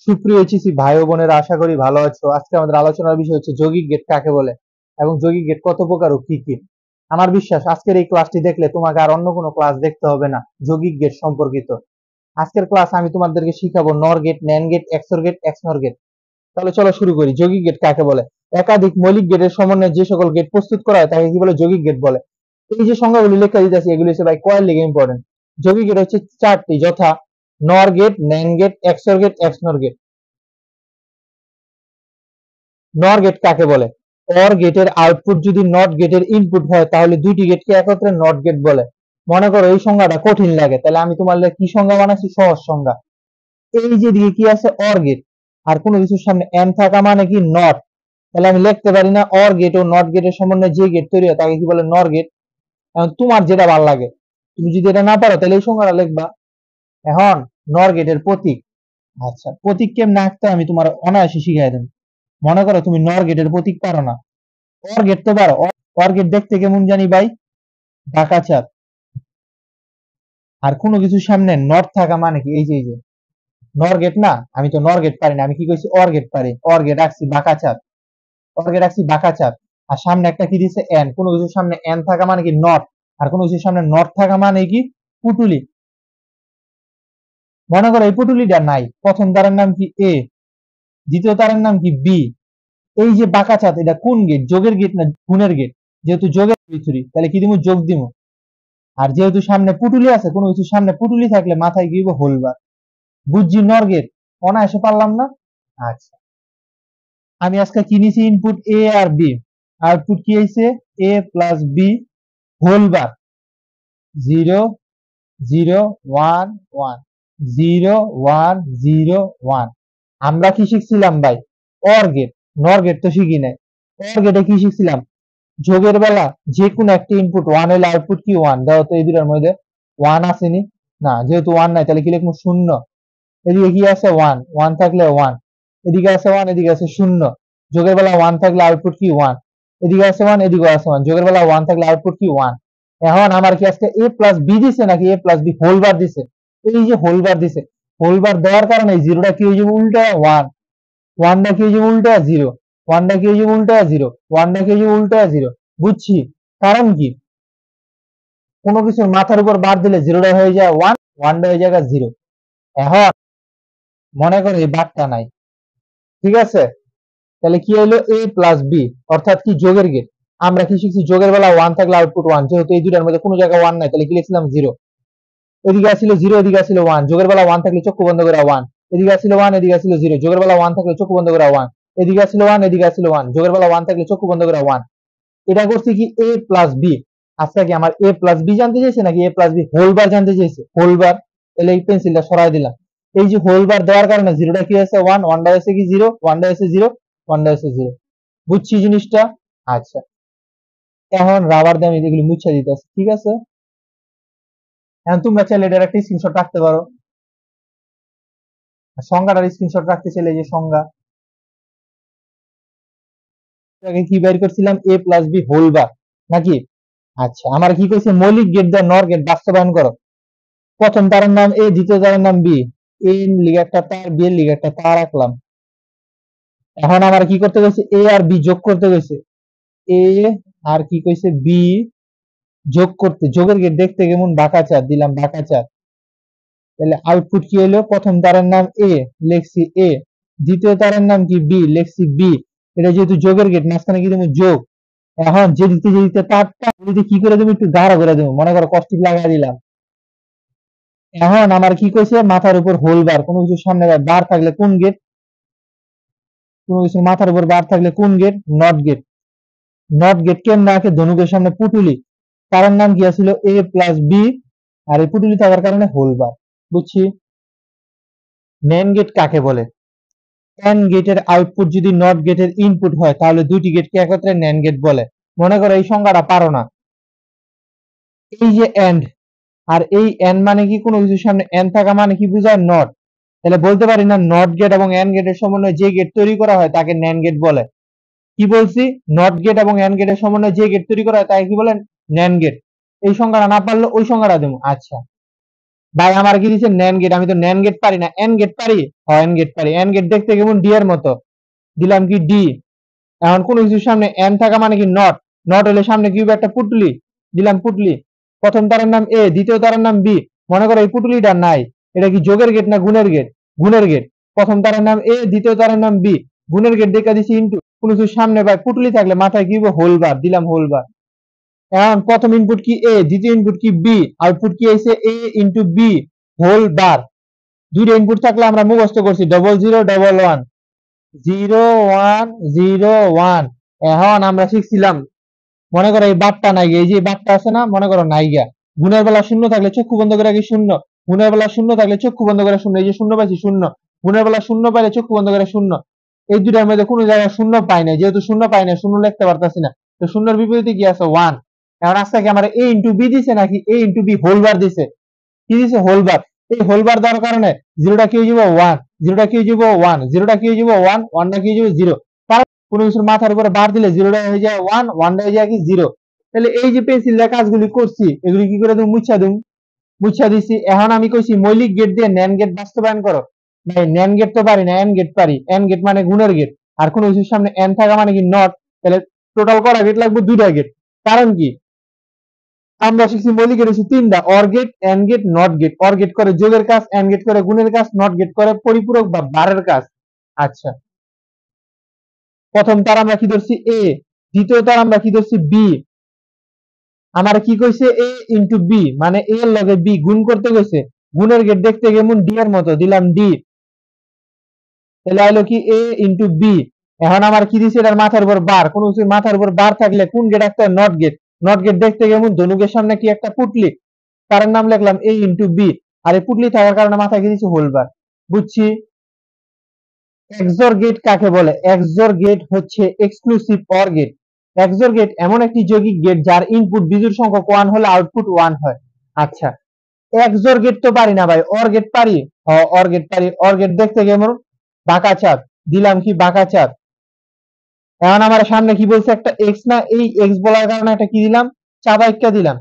সুপ্রিয় এইচএসসি ভাই ও বোনেরা, আশা করি ভালো আছো। আজকে আমাদের আলোচনার বিষয় হচ্ছে যৌগিক গেট কাকে বলে এবং যৌগিক গেট কত প্রকার ও কি কি। আমার বিশ্বাস আজকের এই ক্লাসটি দেখলে তোমাকে আর অন্য কোনো ক্লাস দেখতে হবে না যৌগিক গেট সম্পর্কিত। আজকের ক্লাস আমি তোমাদেরকে শিখাবো NOR gate, NAND gate, XOR gate, XNOR gate. তাহলে চলো শুরু করি। যৌগিক গেট কাকে বলে? একাধিক মৌলিক গেটের সমন্বয়ে যে সকল গেট প্রস্তুত করা হয় তাকে কি বলে? যৌগিক গেট বলে। এই যে সংজ্ঞাগুলি লেখা দিতেছি এগুলি হচ্ছে ভাই কয়ের লিগে ইম্পর্টেন্ট। যৌগিক গেট হচ্ছে চারটি, যথা NOR gate, NAND gate, XOR gate, XNOR gate. NOR gate কাকে বলে? অর গেটের আউটপুট যদি নট গেটের ইনপুট হয় তাহলে দুইটি গেটকে একত্রে নট গেট বলে। মনে করো এই সংজ্ঞাটা কঠিন লাগে, তাহলে আমি তোমার কি সংজ্ঞা বানাচ্ছি? সহজ সংজ্ঞা। এই যে দিকে কি আছে? অর গেট, আর কোনো কিছুর সামনে এন থাকা মানে কি? নট। তাহলে আমি লিখতে পারি না অর গেট ও নট গেটের সমন্বয়ে যে গেট তৈরি হয় তাকে কি বলে? নর গেট। এখন তোমার যেটা ভালো লাগে, তুমি যদি এটা না পারো তাহলে এই সংজ্ঞাটা লিখবা। এখন নর গেটের প্রতীক। আচ্ছা, প্রতীক কেমনে আঁকতে হয় আমি তোমার অনায়াসে শিখাই দেব। মনে করো তুমি নর গেটের প্রতীক পারো না, অর গেট তো পারো। অর গেট দেখতে কেমন জানি ভাই? ঢাকা চাঁদ। আর কোনো কিছুর সামনে নট থাকা মানে কি? এই যে নর গেট না, আমি তো নর গেট পারি না, আমি কি কইছি? অর গেট পারি। অর গেট রাখছি বাঁকা চাঁদ, অর গেট রাখছি বাঁকা চাঁদ। আর সামনে একটা কি দিছে? এন। কোনো কিছুর সামনে এন থাকা মানে কি? নট। আর কোনো কিছুর সামনে নট থাকা মানে কি? পুটুলি। মনে করো এই পুটুলিটা নাই, প্রথম তারের নাম কি? এ, দ্বিতীয় তারের নাম কি? বি। এই যে বাঁকা চাঁদ, এটা কোন গেট? যোগের গেট না গুণের গেট? যেহেতু যোগের ভিতরি তাহলে কি দিমু? যোগ দিমু। আর যেহেতু সামনে পুটুলি আছে, কোনো কিছুর সামনে পুটুলি থাকলে মাথায় কি হইব? হোলবার। বুঝছি নর গেট, অনায়াসে পারলাম না? আচ্ছা, আমি আজকে কি নিছি? ইনপুট এ আর বি, আউটপুট কি হয়েছে? এ প্লাস বি হোলবার। 0 0 1 1 0 1 0 1। আমরা কি শিখছিলাম ভাই? Or gate. নর গেট তো শিখি নাই। অর গেটে কি শিখছিলাম? যোগের বেলা যে কোনো একটা ইনপুট ওয়ান হলে আউটপুট কি? ওয়ান। দাও তো এই দুটার মধ্যে ওয়ান আসেনি? না, যেহেতু ওয়ান নাই তাহলে কি লিখবো? শূন্য। এদিকে কি আছে? ওয়ান। ওয়ান থাকলে ওয়ান, এদিকে আছে ওয়ান, এদিকে আছে শূন্য। যোগের বেলা ওয়ান থাকলে আউটপুট কি? ওয়ান। এদিকে আছে ওয়ান, এদিকে আছে ওয়ান। যোগের বেলা ওয়ান থাকলে আউটপুট কি? ওয়ান। এখন আমার কি আজকে এ প্লাস বি দিছে নাকি এ প্লাস বি হোল বার দিছে? এই যে হোল বার দিছে, হোল বার দেওয়ার কারণে জিরোটা কি হয়ে যাবে? উল্টা ওয়ান। ওয়ানটা কি হয়ে যাবে? উল্টা জিরো। ওয়ানটা কি হয়ে যাবে? উল্টা জিরো। ওয়ানটা কি হয়ে যাবে? উল্টা জিরো। বুঝছি। কারণ কি? কোনো কিছুর মাথার উপর বার দিলে জিরোটা হয়ে যায় ওয়ান, ওয়ানটা হয়ে যায় জিরো। এখন মনে করো এই বারটা নাই, ঠিক আছে? তাহলে কি হলো? এ প্লাস বি, অর্থাৎ কি? যোগের গেট। আমরা কি শিখছি? যোগের বেলা ওয়ান থাকলে আউটপুট ওয়ান। যেহেতু এই দুটার মধ্যে কোনো জায়গায় ওয়ান নাই তাহলে কি লিখছিলাম? জিরো। এদিকে আসছিল জিরো, এদিকে আসছিল ওয়ান। যোগের বেলা ওয়ান থাকলে চক্ষু বন্ধ করে ওয়ান। এদিকে আসছিল ওয়ান, এদিকে আসছিল জিরো। যোগের বেলা ওয়ান থাকলে চক্ষু বন্ধ করে ওয়ান। এদিকে আসছিল ওয়ান, এদিকে আসছিল ওয়ান। যোগের বেলা ওয়ান থাকলে চক্ষু বন্ধ করে ওয়ান। এটা করছি কি? A plus B. আজকে কি আমার এ প্লাস বি জানতে চাইছে নাকি A plus B whole bar জানতে চাইছে? Whole bar. তাহলে এই পেন্সিলটা সরাই দিলাম। এই যে হোল বার দেওয়ার কারণে জিরোটা কি হয়েছে? ওয়ান। ওয়ানটা হয়েছে কি? জিরো। ওয়ানটা হয়েছে জিরো, ওয়ানটা হয়েছে জিরো। বুঝছি জিনিসটা? আচ্ছা, এখন রাবার দিয়ে আমি এগুলি মুছে দিতেছি, ঠিক আছে? এখন তোমরা চাইলে এটার একটা স্ক্রিনশট রাখতে পারো। সংজ্ঞাটার স্ক্রিনশট রাখতে চাইলে এই যে সংজ্ঞা, এটাকে কি বের করছিলাম? এ প্লাস বি হোল বার নাকি? আচ্ছা, আমার কি কইছে? মৌলিক গেট দিয়ে নর গেট বাস্তবায়ন করো। প্রথম তারের নাম এ, দ্বিতীয় তারের নাম বি। এ লিগে একটা তার, বি এর লিগে একটা তার রাখলাম। এখন আমার কি করতে গেছে? এ আর বি যোগ করতে গেছে। এ আর কি কইছে? বি যোগ করতে। যোগের গেট দেখতে কেমন? বাঁকা চার দিলাম, বাঁকা চার। তাহলে আউটপুট কি হলো? প্রথম তারের নাম এ, লেখছি এ। দ্বিতীয় তারের নাম কি? বি, লেখছি বি। এটা যেহেতু যোগের গেট, মাঝখানে কি দেবো? যোগ। এখন যেদিকে তারটা ওদিকে কি করে দেবো? একটু গাঢ় করে দেবো। মনে করো কষ্টিক লাগাই দিলাম। এখন আমার কি কইছে? মাথার উপর হোল বার। কোনো কিছুর সামনে বার থাকলে কোন গেট? কোনো কিছুর মাথার উপর বার থাকলে কোন gate? NOT gate. NOT gate কেমন আঁকে? ধনুকের সামনে পুটুলি। তার নাম কি আছিল? এ প্লাস বি। আর এই পুটুলি থাকার কারণে হোল বার। বুঝছি। ন্যান্ড গেট কাকে বলে? এন্ড গেটের আউটপুট যদি নট গেটের ইনপুট হয় তাহলে দুইটি গেটকে একত্রে ন্যান্ড গেট বলে। মনে করো এই সংজ্ঞাটা পারো না। এই যে এন্ড, আর এই এন্ড মানে কি? কোনো কিছুর সামনে এন্ড থাকা মানে কি বোঝায়? নট। তাহলে বলতে পারি না নট গেট এবং এন্ড গেটের সমন্বয়ে যে গেট তৈরি করা হয় তাকে ন্যান্ড গেট বলে। কি বলছি? নট গেট এবং এন্ড গেটের সমন্বয়ে যে গেট তৈরি করা হয় তাকে কি বলে? NAND gate. এই সংজ্ঞাটা না পারলে ওই সংজ্ঞাটা দেবো। আচ্ছা, ভাই আমার কি দিছে ন্যান গেট, আমি তো ন্যান গেট পারি না, এন গেট পারি, হ্যাঁ এন গেট পারি, এন গেট দেখতে কেমন ডি এর মতো, দিলাম কি ডি। এখন কোন কিছুর সামনে এন থাকা মানে কি নট, নট হলে সামনে কি হবে একটা পুটলি, দিলাম পুটলি। প্রথম তারের নাম এ, দ্বিতীয় তারের নাম বি, মনে করো এই পুটলিটা নাই, এটা কি যোগের গেট না গুণের গেট, গুণের গেট। প্রথম তারের নাম এ, দ্বিতীয় তারের নাম বি, গুণের গেট দেখা দিছি ইনটু, কোন কিছুর সামনে ভাই পুটলি থাকলে মাথায় কি হবে হোল বার, দিলাম হোল বার। এখন প্রথম ইনপুট কি এ, দ্বিতীয় ইনপুট কি বি, আউটপুট কি হয়েছে এ ইনটু বি হোল বার। দুইটা ইনপুট থাকলে আমরা মুখস্থ করছি 0011, 0101। এখন আমরা শিখছিলাম, মনে করো এই বারটা নাই, এই যে বারটা আছে না, মনে করো নাই গিয়া, গুণের বেলা শূন্য থাকলে চক্ষু বন্ধ করে রাখি শূন্য, গুণের বেলা শূন্য থাকলে চক্ষু বন্ধ করে শূন্য, এই যে শূন্য পাইছি শূন্য, গুণের বেলা শূন্য পাইলে চক্ষু বন্ধ করে শূন্য। এই দুটার মধ্যে কোনো জায়গায় শূন্য পাই না, যেহেতু শূন্য পাই না শূন্য লিখতে পারতাছি না, তো শূন্যর বিপরীতে কি আছে ওয়ান। এখন আজকে কি আমার এ ইন্টু বি দিছে নাকি এ ইন্টু বি হোল বার দিছে, কি দিছে হোল বার। এই হোল বার দেওয়ার কারণে জিরোটা কি হয়ে যাবে ওয়ান, জিরোটা কি হয়ে যাবে ওয়ান, জিরোটা কি হয়ে যাবে ওয়ান, ওয়ানটা কি হয়ে যাবে জিরো। কারণ কোনো কিছুর মাথার উপরে বার দিলে জিরোটা হয়ে যায় ওয়ান, ওয়ানটা হয়ে যায় কি জিরো। তাহলে এই যে পেন্সিল দিয়ে কাজগুলি করছি এগুলি কি করে তুমি মুছা দিম, মুছা দিছি। এখন আমি কইছি মৌলিক গেট দিয়ে ন্যান গেট বাস্তবায়ন করো, ভাই ন্যান গেট তো পারি না, এন গেট পারি, এন গেট মানে গুণের গেট, আর কোন কিছুর সামনে এন থাকা মানে কি নট, তাহলে টোটাল করা গেট লাগবে দুইটা গেট। কারণ কি আমরা শিখছি মৌলিক গেট হচ্ছে তিনটা, OR gate, AND gate, NOT gate. OR gate করে যোগের কাজ, এন গেট করে গুণের কাজ, নট গেট করে পরিপূরক বা বারের কাজ। আচ্ছা, প্রথম তার আমরা কি ধরছি এ, দ্বিতীয় তার আমরা কি ধরছি বি। আমার কি কইছে এ ইন্টু বি মানে এ এর লগে বি গুণ করতে কইছে, গুণের গেট দেখতে কেমন ডি এর মতো, দিলাম ডি। তাহলে আইলো কি এ ইন্টু বি। এখন আমার কি দিছে এটার মাথার উপর বার, কোন কিছুর মাথার উপর বার থাকলে কোন গেট একটা নট গেট, নট গেট দেখতে কেমন ধনুকের সামনে কি একটা পুটলি, তার নাম লিখলাম এ ইন্টু বি। আর এই পুটলি থাকার কারণে মাথায় কি দিছে হোল বার, বুঝছি। এক্সর গেট কাকে বলে, এক্সর গেট হচ্ছে exclusive OR gate. XOR gate এমন একটি যৌগিক গেট যার ইনপুট বিজোড় সংখ্যক ওয়ান হলে আউটপুট ওয়ান হয়। আচ্ছা, এক্সর গেট তো পারি না ভাই, অর গেট পারি, অর গেট পারি। অর গেট দেখতে কেমন বাঁকা চাপ, দিলাম কি বাঁকা চাপ। এখন আমার সামনে কি বলছে একটা এক্স না, এই এক্স বলার কারণে একটা কি দিলাম চাপ একটা দিলাম।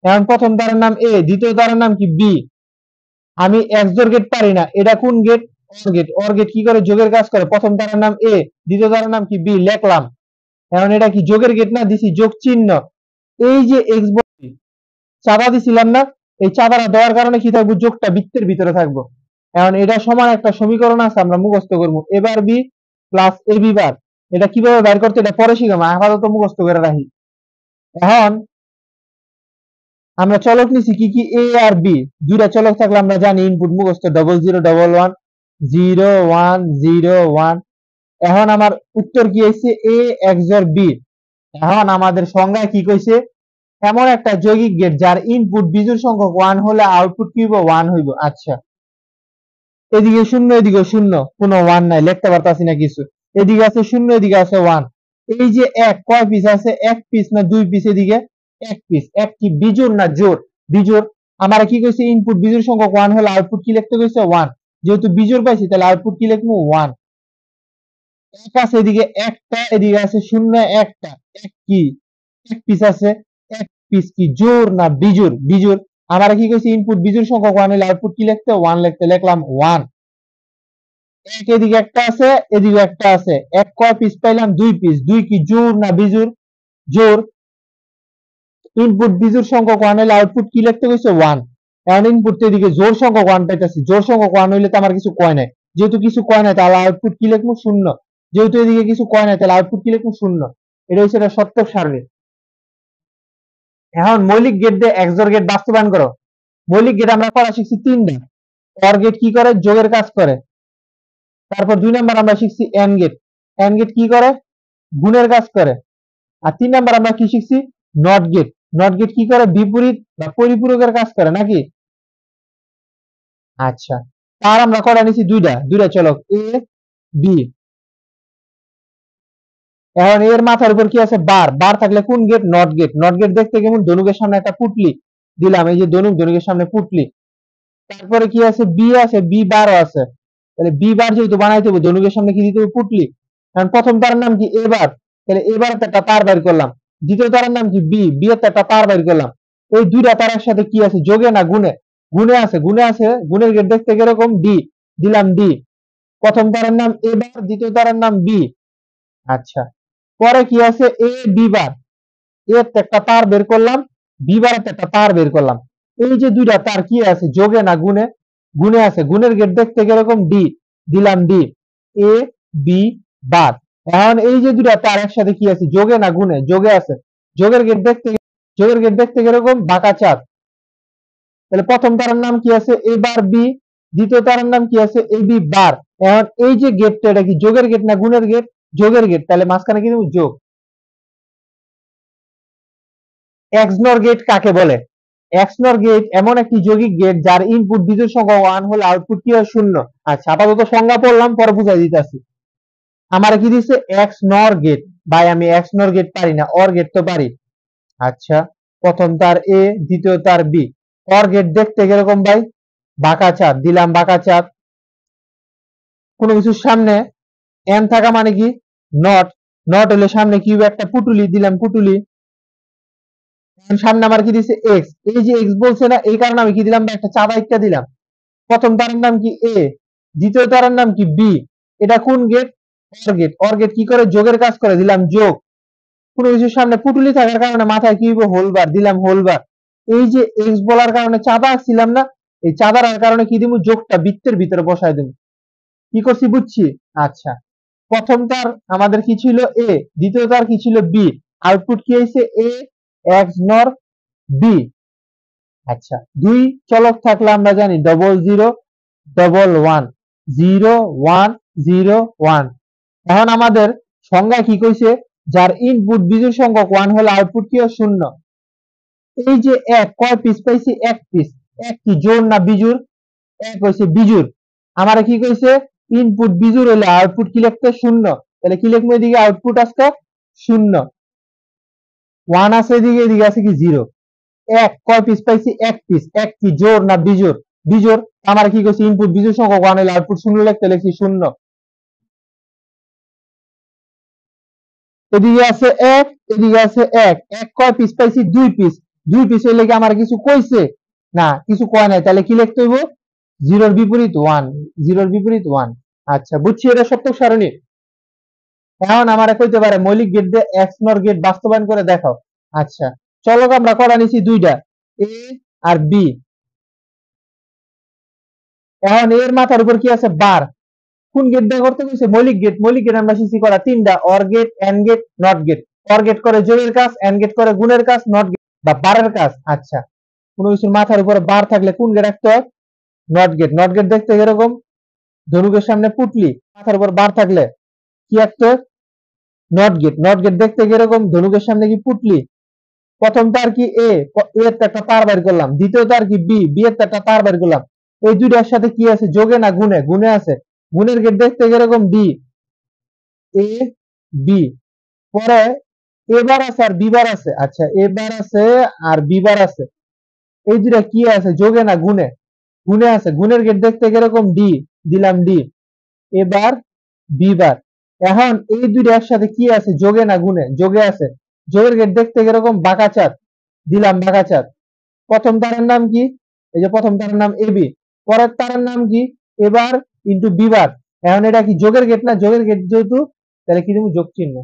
এখন প্রথম দ্বারের নাম এ, দ্বিতীয় দ্বারের নাম কি বি। আমি এক্সর গেট পারি না, এটা কোন gate, OR gate. OR gate কি করে যোগের কাজ করে, প্রথম দ্বারের নাম এ, দ্বিতীয় দ্বারের নাম কি বি লিখলাম। এখন এটা কি যোগের গেট না, দিছি যোগ চিহ্ন। এই যে এক্স বলছি চাঁদা দিছিলাম না, এই চাঁদাটা দেওয়ার কারণে কি থাকবো যোগটা বৃত্তের ভিতরে থাকবো। এখন এটা সমান একটা সমীকরণ আছে আমরা মুখস্থ করবো, এবার বি প্লাস এ বি বার। এটা কিভাবে বের করতে এটা পরে শিখাবো, আপাতত মুখস্থ করে রাখি। এখন আমরা চলক নিছি কি কি এ আর বি, দুইটা চলক থাকলে আমরা জানি ইনপুট মুখস্থ 0011 0101। এখন আমার উত্তর কি হয়েছে এ এক্সর বি। এখন আমাদের সংজ্ঞায় কি কইছে, এমন একটা যৌগিক গেট যার ইনপুট বিজোড় সংখ্যক ওয়ান হলে আউটপুট কি হইব ওয়ান হইব। আচ্ছা, এদিকে শূন্য এদিকে শূন্য, কোনো ওয়ান নাই, লিখতে পারতাছি না কিছু। এদিকে আছে শূন্য এদিকে আছে ওয়ান। এই যে এক কয় পিস আছে, এক পিস না দুই পিস, এদিকে এক পিস। এক কি বিজোড় না জোড়, বিজোড়। আমার কি কইছে ইনপুট বিজোড় সংখ্যক ওয়ান হলে আউটপুট কি লিখতে কইছে ওয়ান, যেহেতু বিজোড় পাইছি তাহলে আউটপুট কি লিখবো ওয়ান। এক আছে এদিকে একটা, এদিকে আছে শূন্য একটা, এক কি এক পিস আছে, এক পিস কি জোড় না বিজোড়, বিজোড়। আমার কি কইছে ইনপুট বিজোড় সংখ্যক ওয়ান হলে আউটপুট কি লিখতে ওয়ান লিখতে, লিখলাম ওয়ান। এক এদিকে একটা আছে এদিকে একটা আছে, এক কয় পিস পাইলাম দুই পিস, দুই কি জোড় না বিজোড়, জোড়। ইনপুট বিজোড় সংখ্যক ওয়ান হলে আউটপুট কি লিখতে কইছে ওয়ান। এখন ইনপুট তো এদিকে জোড় সংখ্যক ওয়ান পাইতেছি, জোড় সংখ্যক ওয়ান হইলে তো আমার কিছু কয় নাই, যেহেতু কিছু কয় নাই তাহলে আউটপুট কি লিখবো শূন্য, যেহেতু এদিকে কিছু কয় নাই তাহলে আউটপুট কি লিখবো শূন্য। এটা হচ্ছে এটা সত্য সারণী। এখন মৌলিক গেট দিয়ে এক্সর গেট বাস্তবায়ন করো। মৌলিক গেট আমরা করা শিখছি তিনটা, অর গেট কি করে যোগের কাজ করে। তারপর দুই নাম্বার আমরা শিখছি এন গেট, এন গেট কি করে গুণের কাজ করে। আর তিন নাম্বার আমরা কি শিখছি নট গেট, নট গেট কি করে বিপরীত বা পরিপূরকের কাজ করে নাকি। আচ্ছা, তার আমরা করা নিছি দুইটা, দুইটা চলক এ বি। এখন এর মাথার উপর কি আছে বার, বার থাকলে কোন gate, NOT gate. NOT gate দেখতে কেমন ধনুকের সামনে একটা পুটলি, দিলাম এই যে ধনুক, ধনুকের সামনে পুটলি। তারপরে কি আছে বি, আছে বি বারও আছে, তাহলে বি বার যেহেতু বানাইতে হবে ধনুকের সামনে কি দিতে হবে পুটলি। কারণ প্রথম তারের নাম কি এবার, তাহলে এবার একটা তার বের করলাম। দ্বিতীয় তারের নাম কি বি, বি এর একটা তার বের করলাম। এই দুইটা তারের সাথে কি আছে যোগে না গুণে, গুণে আছে গুণের গেট দেখতে কিরকম ডি, দিলাম ডি। প্রথম তারের নাম এ বার, দ্বিতীয় তারের নাম বি। আচ্ছা, পরে কি আছে এ বি বার, এর একটা তার বের করলাম, বি বার একটা তার বের করলাম। এই যে দুইটা তার কি আছে যোগে না গুণে? গুণে আছে। গুণের গেট দেখতে কিরকম ডি, দিলাম ডি। এ বি বার। এখন এই যে দুইটা তার একসাথে কি আছে যোগে না গুণে? যোগে আছে। যোগের গেট দেখতে, যোগের গেট দেখতে কিরকম বাঁকা চাঁদ। তাহলে প্রথম তারের নাম কি আছে এ বার বি, দ্বিতীয় তারের নাম কি আছে এ বি বার। এখন এই যে গেটটা এটা কি যোগের গেট না গুণের গেট? যোগের গেট। তাহলে মাঝখানে কি দেব যোগ। এক্সনর গেট কাকে বলে? এক্সনর গেট এমন একটি যৌগিক গেট যার ইনপুট বিজোড় সংখ্যা 1 হলে আউটপুট কি হয় শূন্য। আচ্ছা, আপাতত সংজ্ঞা পড়লাম, পরে বুঝাই দিতেছি। আমার কি দিছে এক্সনর গেট। ভাই আমি এক্সনর গেট পারি না, অর গেট তো পারি। আচ্ছা, প্রথম তার এ, দ্বিতীয় তার বি। অর গেট দেখতে কিরকম ভাই? বাঁকা চাঁদ, দিলাম বাঁকা চাঁদ। কোনো কিছুর সামনে এন থাকা মানে কি নট, নট হলে সামনে কি একটা পুটুলি, দিলাম পুটুলি। সামনে আমার কি দিছে এক্স, এই যে এক্স বলছে না, এই কারণে আমি কি দিলাম একটা চাঁদা একটা দিলাম। প্রথম তারের নাম কি এ, দ্বিতীয় তারের নাম কি বি। এটা কোন gate? OR gate. OR gate কি করে যোগের কাজ করে, দিলাম যোগ। কোনো কিছুর সামনে পুটুলি থাকার কারণে মাথায় কি হইব হোলবার, দিলাম হোলবার। এই যে এক্স বলার কারণে চাঁদা আসছিলাম না, এই চাঁদার কারণে কি দিব যোগটা বৃত্তের ভিতরে বসায় দেব। কি করছি বুঝছি? আচ্ছা, প্রথম তার আমাদের কি ছিল এ, দ্বিতীয় তার কি ছিল বি। আউটপুট কি হয়েছে এ এক্স নর বি। আচ্ছা, দুই চলক থাকলে আমরা জানি double zero double one, zero one zero one. এখন আমাদের সংজ্ঞা কি কইছে, যার ইনপুট বিজোড় সংখ্যক 1 হলে আউটপুট কি হয় শূন্য। এই যে এক কয় পিস পাইছি? এক পিস। এক কি জোড় না বিজোড়? এক হইছে বিজোড়। আমারে কি কইছে ইনপুট বিজোড় হলে আউটপুট কি লিখতে শূন্য। তাহলে কি লিখবো এদিকে আউটপুট আজকে শূন্য। ওয়ান আছে এদিকে, এদিকে আছে কি জিরো। এক কয় পিস পাইছি? এক পিস। এক কি জোড় না বিজোড়? বিজোড়। আমার কি কইছে ইনপুট বিজোড় সংখ্যক 1 হলে আউটপুট শূন্য লিখতে, লিখছি শূন্য। এদিকে আছে এক, এদিকে আছে এক। এক কয় পিস পাইছি? দুই পিস। দুই পিস হইলে কি আমার কিছু কইছে? না, কিছু কয় নাই। তাহলে কি লিখতে হইব? জিরোর বিপরীত ওয়ান, জিরোর বিপরীত ওয়ান। আচ্ছা, বুঝছি এটা সত্য সারণী। এখন আমার কইতে পারে মৌলিক গেট দিয়ে এক্স নর গেট বাস্তবায়ন করে দেখাও। আচ্ছা, চলো আমরা করা নিছি দুইটা, এ আর বি। এখন এর মাথার উপর কি আছে বার। কোন গেট দিয়ে করতে কইছে? মৌলিক গেট। মৌলিক গেট আমরা শিখছি করা তিনটা, OR gate, AND gate, NOT gate. OR gate করে যোগের কাজ, এন্ড গেট করে গুণের কাজ, নট গেট বা বারের কাজ। আচ্ছা, কোন কিছুর মাথার উপরে বার থাকলে কোন গেট রাখতে হয়? Not gate. নট গেট দেখতে এরকম, ধনুকের সামনে পুটলি, মাথার উপর বার থাকলে কি একটা নট গেট। নট গেট দেখতে কিরকম, ধনুকের সামনে কি পুটলি। প্রথম তার কি এ, এর একটা তার বের করলাম। দ্বিতীয় তার কি বি, বি এর একটা তার বের করলাম। এই দুইটার সাথে কি আছে যোগে না গুণে? গুণে আছে। গুণের গেট দেখতে কিরকম ডি, এ বি। পরে এবার আছে আর বিবার আছে। আচ্ছা, এবার আছে আর বিবার আছে। এই দুইটা কি আছে যোগে না গুণে? গুণে আছে। গুণের গেট দেখতে কিরকম ডি, দিলাম ডি। এবার বিবার। এখন এই দুইটা একসাথে কি আছে যোগে না গুণে? যোগে আছে। যোগের গেট দেখতে কিরকম বাঁকা চাঁদ, দিলাম বাঁকা চাঁদ। প্রথম তারের নাম কি? এই যে প্রথম তারের নাম এবি। পরের তারের নাম কি? এবার ইন্টু বিবার। এখন এটা কি যোগের গেট না? যোগের গেট যেহেতু, তাহলে কি দেবো যোগ চিহ্ন।